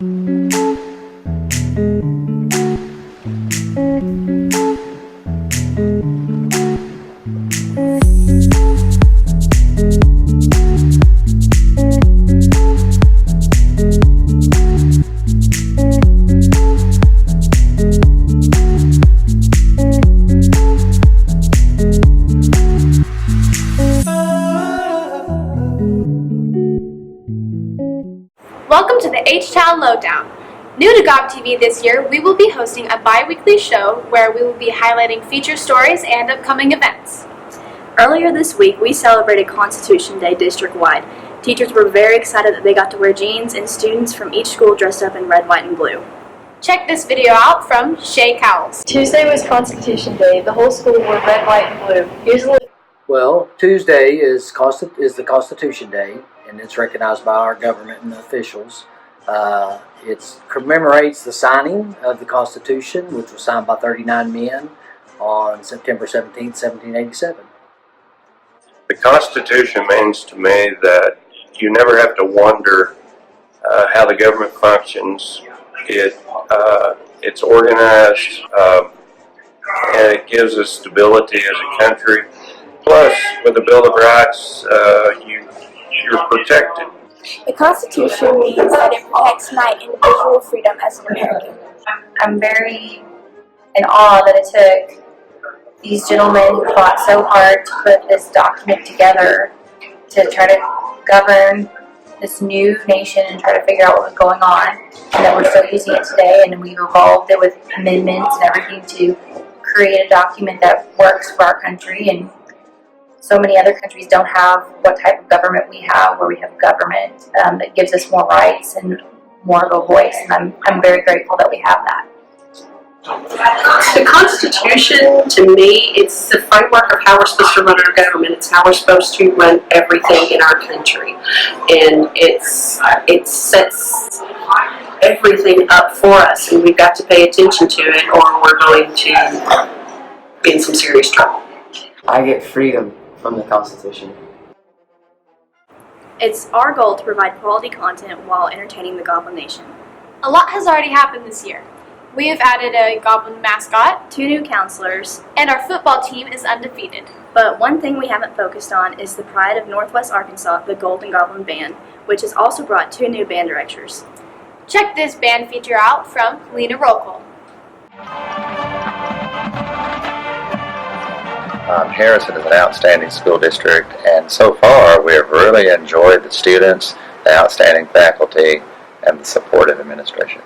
Welcome to the H-Town Lowdown. New to GobTV this year, we will be hosting a bi-weekly show where we will be highlighting feature stories and upcoming events. Earlier this week, we celebrated Constitution Day district-wide. Teachers were very excited that they got to wear jeans, and students from each school dressed up in red, white, and blue. Check this video out from Shay Cowles. Tuesday was Constitution Day. The whole school wore red, white, and blue. Usually, well, Tuesday is the Constitution Day, and it's recognized by our government and officials. It commemorates the signing of the Constitution, which was signed by 39 men on September 17, 1787. The Constitution means to me that you never have to wonder how the government functions. It's organized, and it gives us stability as a country. Plus, with the Bill of Rights, you're protected. The Constitution means that it protects my individual freedom as an American. I'm very in awe that it took these gentlemen who fought so hard to put this document together to try to govern this new nation and try to figure out what was going on, and that we're still using it today, and we've evolved it with amendments and everything to create a document that works for our country. And so many other countries don't have what type of government we have, where we have government that gives us more rights and more of a voice, and I'm very grateful that we have that. The Constitution, to me, it's the framework of how we're supposed to run our government. It's how we're supposed to run everything in our country. And it sets everything up for us, and we've got to pay attention to it, or we're going to be in some serious trouble. I get freedom from the Constitution. It's our goal to provide quality content while entertaining the Goblin Nation. A lot has already happened this year. We have added a Goblin mascot, 2 new counselors, and our football team is undefeated. but one thing we haven't focused on is the pride of Northwest Arkansas, the Golden Goblin Band, which has also brought 2 new band directors. Check this band feature out from Lena Rokel. Harrison is an outstanding school district, and so far we have really enjoyed the students, the outstanding faculty, and the supportive administration.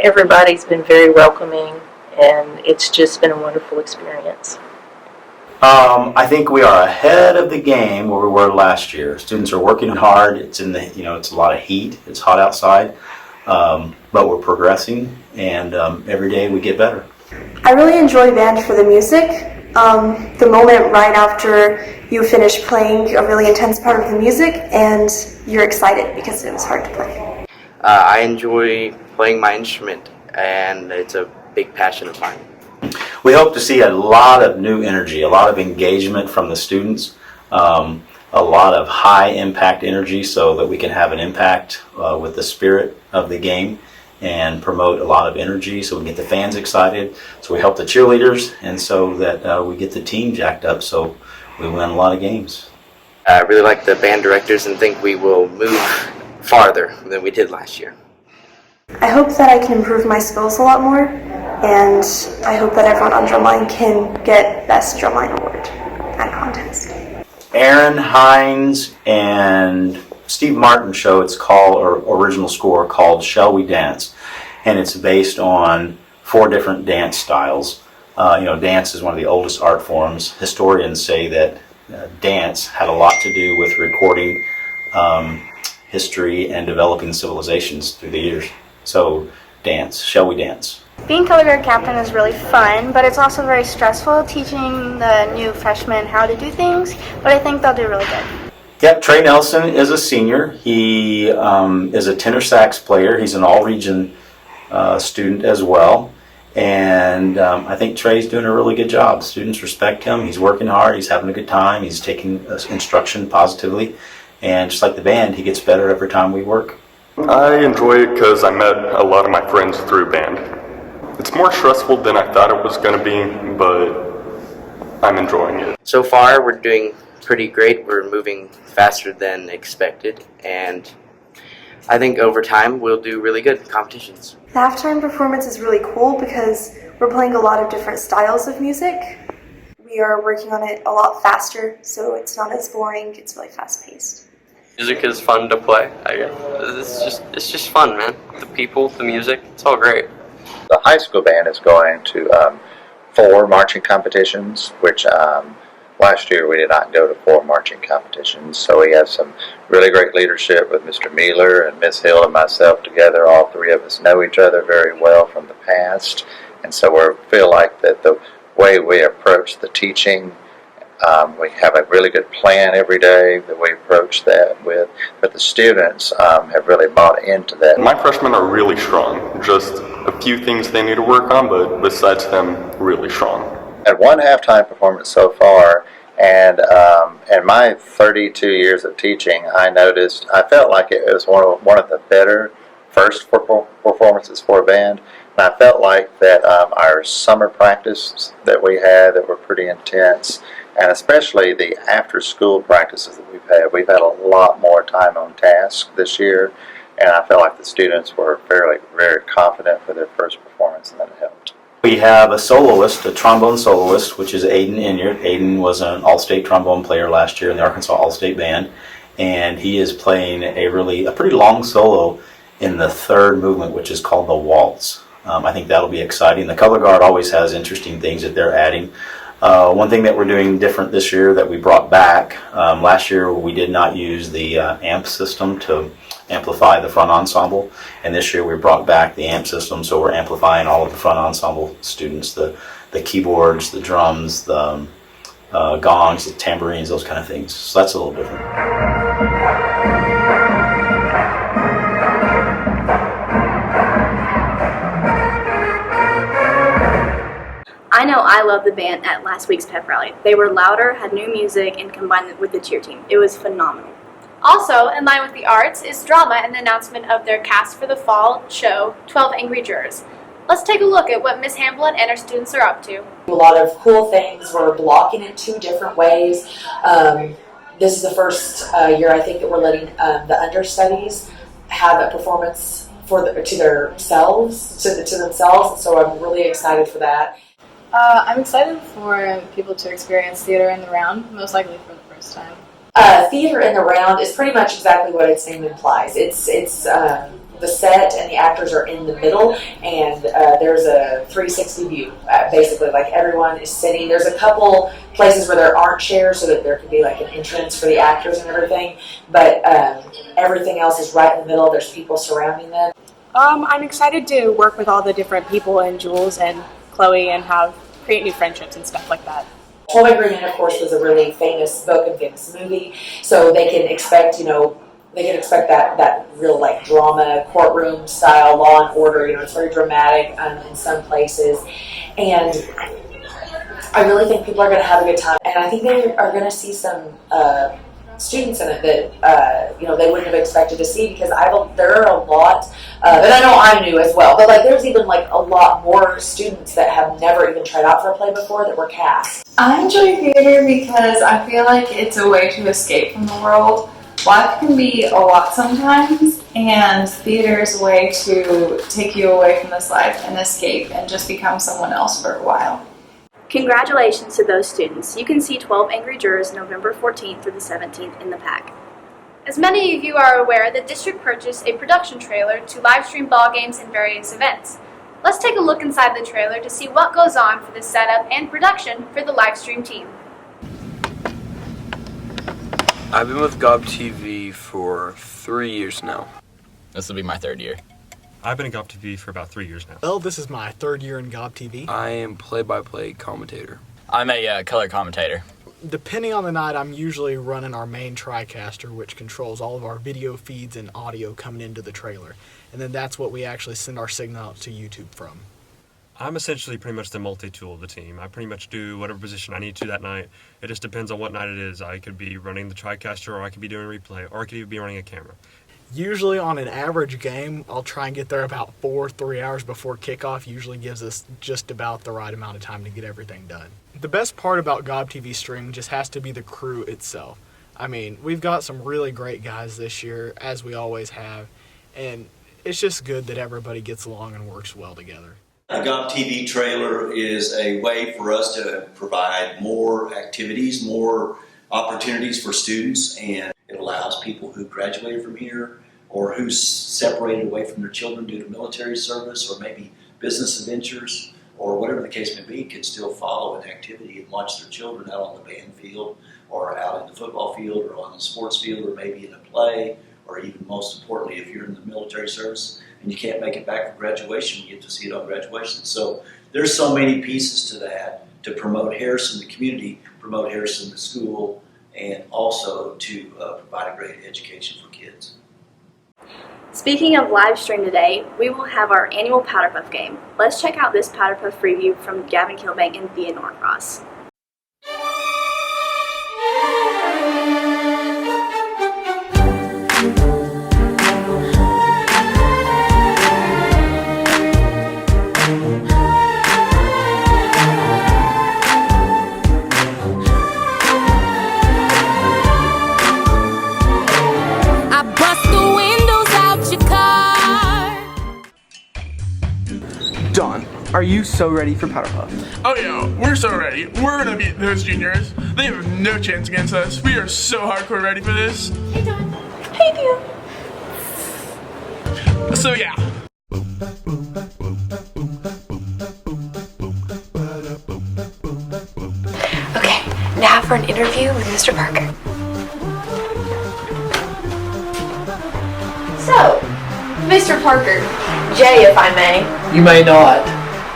Everybody's been very welcoming, and it's just been a wonderful experience. I think we are ahead of the game where we were last year. Students are working hard. It's in the, it's a lot of heat. It's hot outside, but we're progressing, and every day we get better. I really enjoy band for the music. The moment right after you finish playing a really intense part of the music, and you're excited because it was hard to play. I enjoy playing my instrument, and it's a big passion of mine. We hope to see a lot of new energy, a lot of engagement from the students, a lot of high impact energy so that we can have an impact with the spirit of the game and promote a lot of energy so we can get the fans excited, so we help the cheerleaders, and so that we get the team jacked up so we win a lot of games. I really like the band directors and think we will move farther than we did last year. I hope that I can improve my skills a lot more, and I hope that everyone on Drumline can get Best Drumline Award at contest. Aaron Hines and Steve Martin show, it's called, or original score called Shall We Dance, and it's based on 4 different dance styles. Dance is one of the oldest art forms. Historians say that dance had a lot to do with recording history and developing civilizations through the years. So dance, shall we dance? Being color guard captain is really fun, but it's also very stressful teaching the new freshmen how to do things, but I think they'll do really good. Yep, Trey Nelson is a senior. He is a tenor sax player. He's an all-region student as well. And I think Trey's doing a really good job. Students respect him. He's working hard. He's having a good time. He's taking instruction positively. And just like the band, he gets better every time we work. I enjoy it because I met a lot of my friends through band. It's more stressful than I thought it was going to be, but I'm enjoying it. So far, we're doing pretty great. We're moving faster than expected, and I think over time we'll do really good in competitions. The halftime performance is really cool because we're playing a lot of different styles of music. We are working on it a lot faster, so it's not as boring. It's really fast-paced. Music is fun to play. It's just fun, man. The people, the music, it's all great. The high school band is going to 4 marching competitions, which last year we did not go to 4 marching competitions. So we have some really great leadership with Mr. Mealer and Miss Hill and myself together. All 3 of us know each other very well from the past, and so we feel like that the way we approach the teaching, we have a really good plan every day that we approach that with, but the students have really bought into that. My freshmen are really strong. Just a few things they need to work on, but besides them, really strong. At one halftime performance so far, and in my 32 years of teaching, I felt like it was one of the better first performances for a band. And I felt like that our summer practice that we had that were pretty intense, and especially the after-school practices that we've had a lot more time on task this year, and I felt like the students were very confident for their first performance, and that helped. We have a soloist, a trombone soloist, which is Aiden Inyard. Aiden was an all-state trombone player last year in the Arkansas All-State Band, and he is playing a pretty long solo in the 3rd movement, which is called the waltz. I think that'll be exciting. The color guard always has interesting things that they're adding. One thing that we're doing different this year that we brought back, last year we did not use the amp system to amplify the front ensemble, and this year we brought back the amp system, so we're amplifying all of the front ensemble students, the keyboards, the drums, the gongs, the tambourines, those kind of things. So that's a little different. I know I loved the band at last week's pep rally. They were louder, had new music, and combined it with the cheer team. It was phenomenal. Also, in line with the arts, is drama and the announcement of their cast for the fall show, 12 Angry Jurors. Let's take a look at what Miss Hamblin and her students are up to. A lot of cool things. We're blocking in 2 different ways. This is the first year, I think, that we're letting the understudies have a performance to themselves, and so I'm really excited for that. I'm excited for people to experience theater in the round, most likely for the first time. Theater in the round is pretty much exactly what its name implies. It's the set and the actors are in the middle, and there's a 360 view, basically, like everyone is sitting. There's a couple places where there aren't chairs so that there could be like an entrance for the actors and everything, but everything else is right in the middle. There's people surrounding them. I'm excited to work with all the different people and Jules and Chloe and create new friendships and stuff like that. 12 Angry Men, of course, was a really famous book and famous movie, so they can expect, that real like drama, courtroom style, Law and Order. It's very dramatic in some places, and I really think people are going to have a good time, and I think they are going to see some students in it that they wouldn't have expected to see, because there are a lot, and I know I knew as well, but there's even a lot more students that have never even tried out for a play before that were cast. I enjoy theater because I feel like it's a way to escape from the world. Life can be a lot sometimes, and theater is a way to take you away from this life and escape and just become someone else for a while. Congratulations to those students. You can see 12 Angry Jurors November 14th through the 17th in the PAC. As many of you are aware, the district purchased a production trailer to live stream ball games and various events. Let's take a look inside the trailer to see what goes on for the setup and production for the live stream team. I've been with GobTV for 3 years now. This will be my 3rd year. I've been at GobTV for about 3 years now. Well, this is my 3rd year in GobTV. I am play-by-play commentator. I'm a color commentator. Depending on the night, I'm usually running our main TriCaster, which controls all of our video feeds and audio coming into the trailer. And then that's what we actually send our signal out to YouTube from. I'm essentially pretty much the multi-tool of the team. I pretty much do whatever position I need to that night. It just depends on what night it is. I could be running the TriCaster, or I could be doing replay, or I could even be running a camera. Usually on an average game, I'll try and get there about 3 hours before kickoff. Usually gives us just about the right amount of time to get everything done. The best part about GobTV streaming just has to be the crew itself. I mean, we've got some really great guys this year, as we always have, and it's just good that everybody gets along and works well together. The GobTV trailer is a way for us to provide more activities, more opportunities for students, and it allows people who graduated from here or who's separated away from their children due to military service or maybe business adventures or whatever the case may be can still follow an activity and watch their children out on the band field or out in the football field or on the sports field or maybe in a play, or even most importantly, if you're in the military service and you can't make it back for graduation, you get to see it on graduation. So there's so many pieces to that to promote Harrison, the community, promote Harrison, the school, and also to provide a great education for kids. Speaking of live stream today, we will have our annual PowderPuff game. Let's check out this PowderPuff review from Gavin Kilbank and Thea Norcross. Don, are you so ready for PowderPuff? Oh yeah, we're so ready. We're gonna beat those juniors. They have no chance against us. We are so hardcore ready for this. Hey, Don. Hey, Theo. So yeah. Okay, now for an interview with Mr. Parker. So, Mr. Parker, Jay if I may. You may not.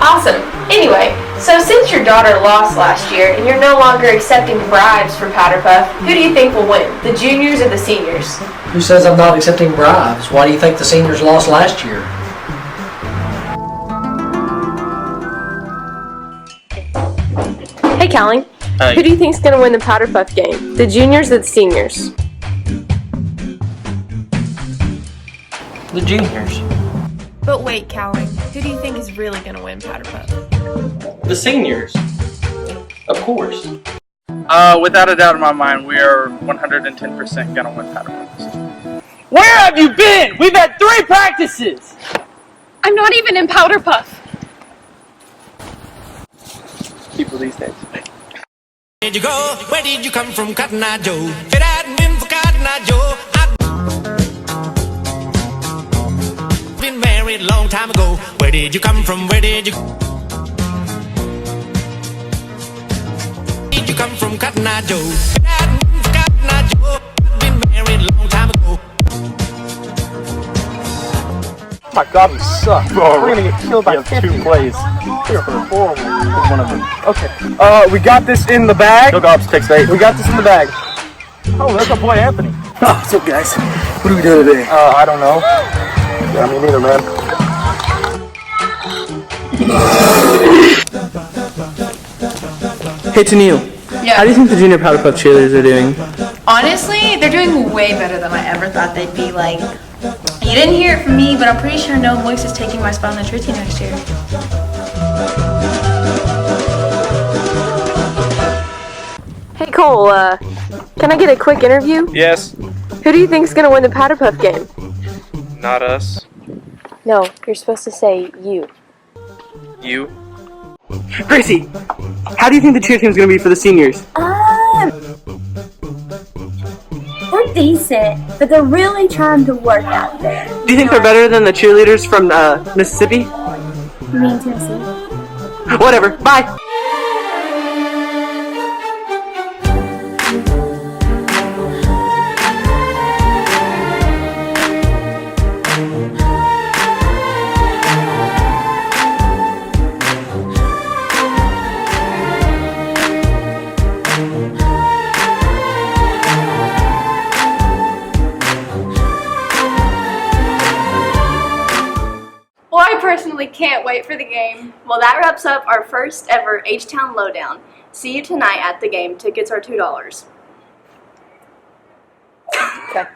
Awesome. Anyway, so since your daughter lost last year and you're no longer accepting bribes for PowderPuff, who do you think will win, the juniors or the seniors? Who says I'm not accepting bribes? Why do you think the seniors lost last year? Hey, Callie. Hey. Who do you think's going to win the PowderPuff game? The juniors or the seniors? The juniors. But wait, Callie. Who do you think is really going to win PowderPuff? The seniors. Of course. Without a doubt in my mind, we are 110% gonna win PowderPuff. Where have you been? We've had 3 practices! I'm not even in PowderPuff. People these days. Where did you go? Where did you come from, Cotton Eye Joe? If it hadn't been for Cotton Eye Joe, I'd been married a long time ago. Where did you come from? Where did you come from, Cotton Eye Joe? If it hadn't been for Cotton Eye Joe, I'd been married a long time ago. Oh my God, we suck. We're gonna get killed by 2 plays. 3 or 4. One of them. Okay. We got this in the bag. Go Gobs, take 8. We got this in the bag. Oh, that's our boy Anthony. Oh, what's up, guys? What are we doing today? I don't know. Yeah, me neither, man. Hey, Tennille. Yeah. How do you think the junior PowderPuff cheerleaders are doing? Honestly, they're doing way better than I ever thought they'd be. Like, you didn't hear it from me, but I'm pretty sure No Moist is taking my spot on the cheer team next year. Hey, Cole, can I get a quick interview? Yes. Who do you think's going to win the PowderPuff game? Not us. No, you're supposed to say you. You. Gracie, how do you think the cheer team's gonna be for the seniors? They're decent, but they're really trying to work out there. Do you think they're better than the cheerleaders from Mississippi? You mean Tennessee? Whatever, bye! Well, I personally can't wait for the game. Well, that wraps up our first ever H-Town Lowdown. See you tonight at the game. Tickets are $2. Okay.